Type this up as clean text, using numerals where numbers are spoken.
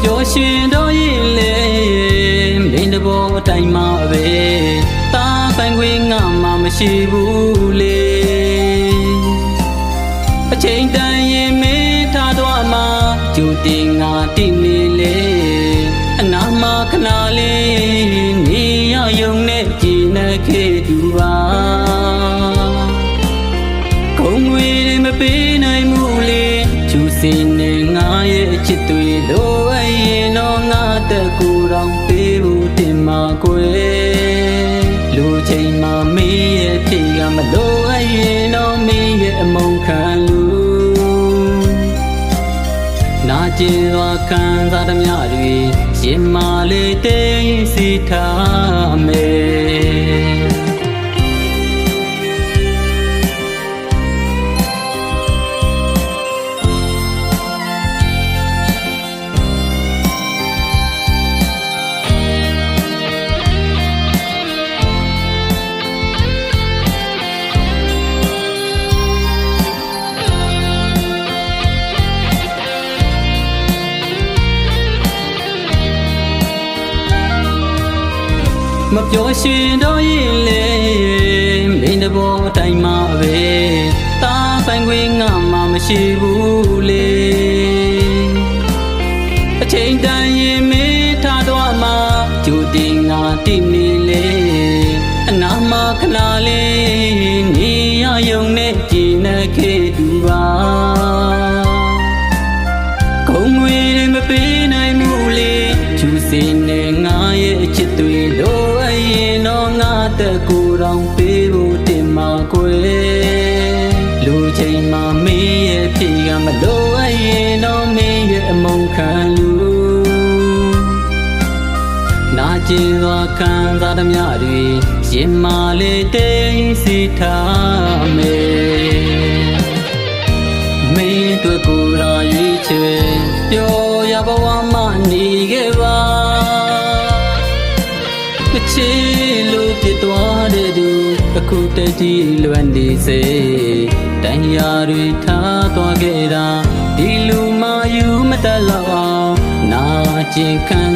ပြောရှင်တော့ရင်လေမင်းတဘောတိုင်းမှာပဲတာပိုင်ခွေငါမှမရှိဘူးလေအချိန်တန်ရင်မင်းထားတော့မှကျူတင်ငါတိနေလေအနာမခဏလေးနေရယုံနဲ့ကြည်နေခဲ့သူပါခုံငွေမပေးနိုင်မှုလေကျူစင်နေငါရဲ့ချစ်တွေလိုအပ်ရင်တော့ငါတက်ကိုယ်တော်ပေးဖို့တင်မှာကွယ်လူချိန်မှာမင်းရဲ့ဖြစ်ရမလို့အပ်ရင်တော့မင်းရဲ့အမုန်းခံလူနာကျင်စွာခံစားသမျှတွေရင်မာလေးတိတ်စီထားမယ်မပြောရှင်တော့ရင်လေမင်းတဘောတိုင်းမှာပဲတာပိုင်ခွေငါမှမရှိဘူးလေအချိန်တန်ရင်မင်းထားတော့မှကျူတင်ငါတိနေလေအနာမခဏလေးနေရယုံနဲ့ကြည်နေခဲ့သူပါခုံငွေမပေးနိုင်မှုလေကျူစင်နေငါရဲ့ချစ်တွေလိုတက်ကိုယ်တော်ပေးဖို့တင်မှာကွယ်လူချိန်မှာမင်းရဲ့ဖြစ်ရမလို့အပ်ရင်တော့မင်းရဲ့အမုန်းခံလူနာကျင်စွာခံစားသမျှတွေရင်မာလေးတိတ်စီထားမယ်မင်းတို့ကိုယ်တော်ရွေးချယ်ပြောရဘဝမှာနေခဲ့ပါချီလို့ပြသွားတဲ့သူအခုတည်းကြီးလွမ်းနေစေတိုင်းရာတွေထားသွားခဲ့တာဒီလူမယူမတတ်လောက်အောင်နာကျင်ခံ